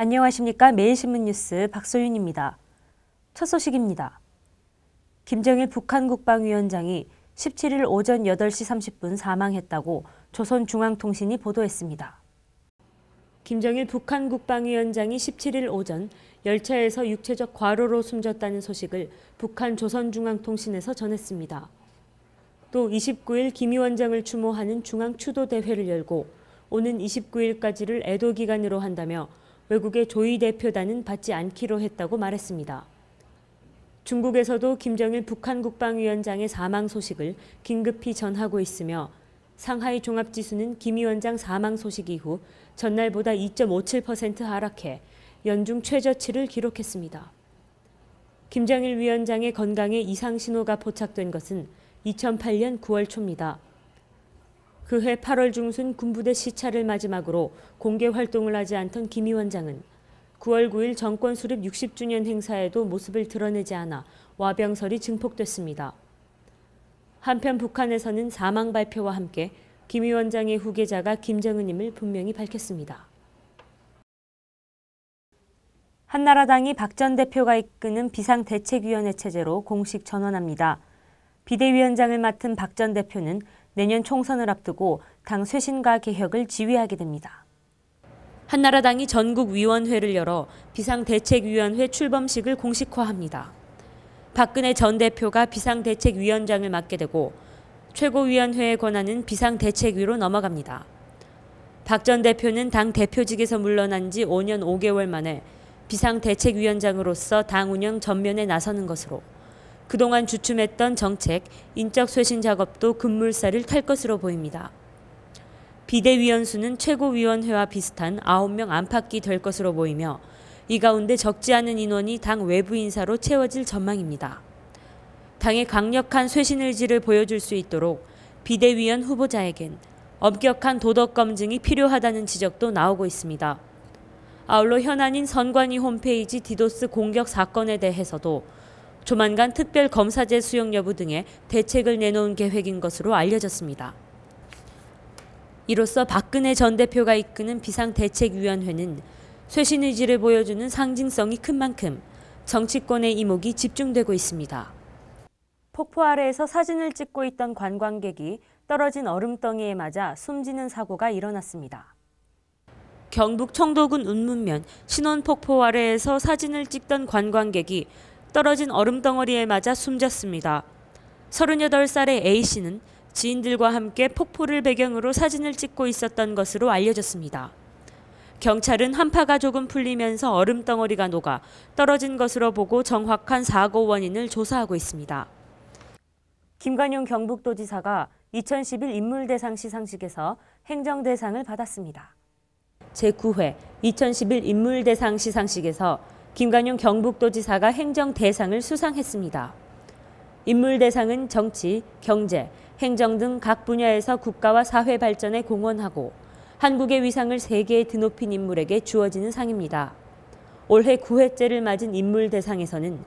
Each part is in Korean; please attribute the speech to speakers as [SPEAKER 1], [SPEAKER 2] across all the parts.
[SPEAKER 1] 안녕하십니까. 매일신문 뉴스 박소윤입니다. 첫 소식입니다. 김정일 북한 국방위원장이 17일 오전 8시 30분 사망했다고 조선중앙통신이 보도했습니다. 김정일 북한 국방위원장이 17일 오전 열차에서 육체적 과로로 숨졌다는 소식을 북한 조선중앙통신에서 전했습니다. 또 29일 김 위원장을 추모하는 중앙추도대회를 열고 오는 29일까지를 애도기간으로 한다며 외국의 조의 대표단은 받지 않기로 했다고 말했습니다. 중국에서도 김정일 북한 국방위원장의 사망 소식을 긴급히 전하고 있으며 상하이 종합지수는 김 위원장 사망 소식 이후 전날보다 2.57% 하락해 연중 최저치를 기록했습니다. 김정일 위원장의 건강에 이상 신호가 포착된 것은 2008년 9월 초입니다. 그해 8월 중순 군부대 시찰을 마지막으로 공개 활동을 하지 않던 김 위원장은 9월 9일 정권 수립 60주년 행사에도 모습을 드러내지 않아 와병설이 증폭됐습니다. 한편 북한에서는 사망 발표와 함께 김 위원장의 후계자가 김정은임을 분명히 밝혔습니다. 한나라당이 박 전 대표가 이끄는 비상대책위원회 체제로 공식 전환합니다. 비대위원장을 맡은 박 전 대표는 내년 총선을 앞두고 당 쇄신과 개혁을 지휘하게 됩니다. 한나라당이 전국위원회를 열어 비상대책위원회 출범식을 공식화합니다. 박근혜 전 대표가 비상대책위원장을 맡게 되고 최고위원회의 권한은 비상대책위로 넘어갑니다. 박 전 대표는 당 대표직에서 물러난 지 5년 5개월 만에 비상대책위원장으로서 당 운영 전면에 나서는 것으로 그동안 주춤했던 정책, 인적 쇄신 작업도 급물살을 탈 것으로 보입니다. 비대위원 수는 최고위원회와 비슷한 9명 안팎이 될 것으로 보이며 이 가운데 적지 않은 인원이 당 외부 인사로 채워질 전망입니다. 당의 강력한 쇄신 의지를 보여줄 수 있도록 비대위원 후보자에겐 엄격한 도덕 검증이 필요하다는 지적도 나오고 있습니다. 아울러 현안인 선관위 홈페이지 디도스 공격 사건에 대해서도 조만간 특별검사제 수용 여부 등의 대책을 내놓은 계획인 것으로 알려졌습니다. 이로써 박근혜 전 대표가 이끄는 비상대책위원회는 쇄신 의지를 보여주는 상징성이 큰 만큼 정치권의 이목이 집중되고 있습니다. 폭포 아래에서 사진을 찍고 있던 관광객이 떨어진 얼음덩이에 맞아 숨지는 사고가 일어났습니다. 경북 청도군 운문면 신원폭포 아래에서 사진을 찍던 관광객이 떨어진 얼음덩어리에 맞아 숨졌습니다. 38살의 A씨는 지인들과 함께 폭포를 배경으로 사진을 찍고 있었던 것으로 알려졌습니다. 경찰은 한파가 조금 풀리면서 얼음덩어리가 녹아 떨어진 것으로 보고 정확한 사고 원인을 조사하고 있습니다. 김관용 경북도지사가 2011 인물대상 시상식에서 행정대상을 받았습니다. 제9회 2011 인물대상 시상식에서 김관용 경북도지사가 행정대상을 수상했습니다. 인물대상은 정치, 경제, 행정 등 각 분야에서 국가와 사회 발전에 공헌하고 한국의 위상을 세계에 드높인 인물에게 주어지는 상입니다. 올해 9회째를 맞은 인물대상에서는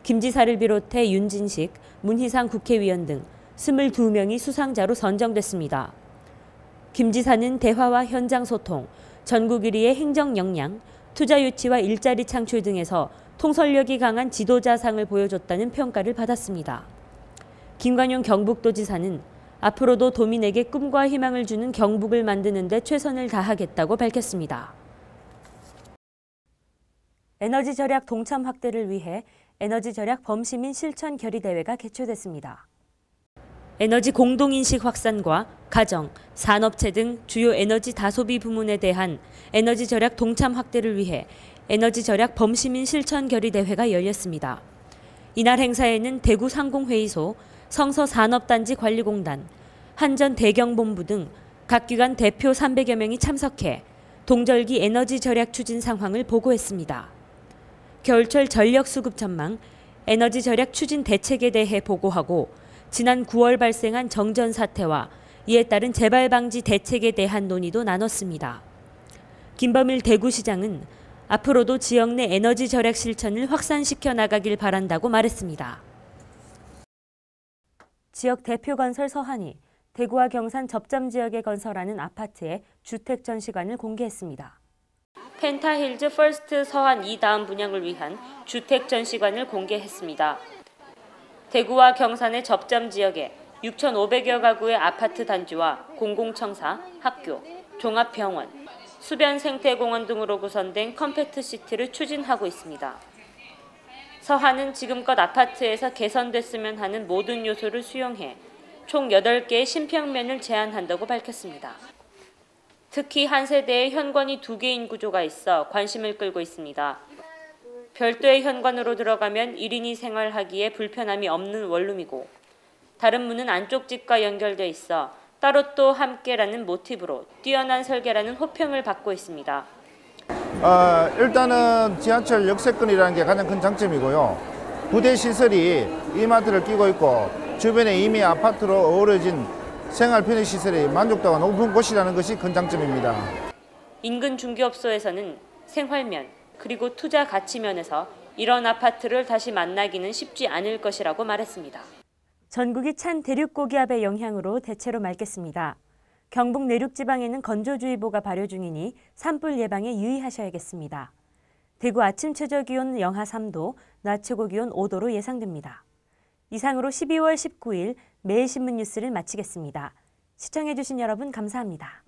[SPEAKER 1] 김 지사를 비롯해 윤진식, 문희상 국회의원 등 22명이 수상자로 선정됐습니다. 김 지사는 대화와 현장 소통, 전국 1위의 행정 역량, 투자 유치와 일자리 창출 등에서 통솔력이 강한 지도자상을 보여줬다는 평가를 받았습니다. 김관용 경북도지사는 앞으로도 도민에게 꿈과 희망을 주는 경북을 만드는 데 최선을 다하겠다고 밝혔습니다. 에너지 절약 동참 확대를 위해 에너지 절약 범시민 실천 결의대회가 개최됐습니다. 에너지 공동인식 확산과 가정, 산업체 등 주요 에너지 다소비 부문에 대한 에너지 절약 동참 확대를 위해 에너지 절약 범시민 실천 결의대회가 열렸습니다. 이날 행사에는 대구 상공회의소, 성서산업단지 관리공단, 한전대경본부 등 각 기관 대표 300여 명이 참석해 동절기 에너지 절약 추진 상황을 보고했습니다. 겨울철 전력 수급 전망, 에너지 절약 추진 대책에 대해 보고하고 지난 9월 발생한 정전 사태와 이에 따른 재발 방지 대책에 대한 논의도 나눴습니다. 김범일 대구시장은 앞으로도 지역 내 에너지 절약 실천을 확산시켜 나가길 바란다고 말했습니다. 지역 대표 건설 서한이 대구와 경산 접점 지역에 건설하는 아파트의 주택 전시관을 공개했습니다. 펜타힐즈 퍼스트 서한 2다음 분양을 위한 주택 전시관을 공개했습니다. 대구와 경산의 접점 지역에 6,500여 가구의 아파트 단지와 공공청사, 학교, 종합병원, 수변 생태공원 등으로 구성된 컴팩트 시티를 추진하고 있습니다. 서한은 지금껏 아파트에서 개선됐으면 하는 모든 요소를 수용해 총 8개의 신평면을 제안한다고 밝혔습니다. 특히 한 세대에 현관이 2개인 구조가 있어 관심을 끌고 있습니다. 별도의 현관으로 들어가면 1인이 생활하기에 불편함이 없는 원룸이고 다른 문은 안쪽 집과 연결돼 있어 따로 또 함께라는 모티브로 뛰어난 설계라는 호평을 받고 있습니다.
[SPEAKER 2] 일단은 지하철 역세권이라는 게 가장 큰 장점이고요. 부대 시설이 이마트를 끼고 있고 주변에 이미 아파트로 어우러진 생활 편의 시설이 만족도가 높은 곳이라는 것이 큰 장점입니다.
[SPEAKER 1] 인근 중개업소에서는 생활면 그리고 투자 가치면에서 이런 아파트를 다시 만나기는 쉽지 않을 것이라고 말했습니다. 전국이 찬 대륙고기압의 영향으로 대체로 맑겠습니다. 경북 내륙 지방에는 건조주의보가 발효 중이니 산불 예방에 유의하셔야겠습니다. 대구 아침 최저기온 영하 3도, 낮 최고기온 5도로 예상됩니다. 이상으로 12월 19일 매일신문 뉴스를 마치겠습니다. 시청해주신 여러분 감사합니다.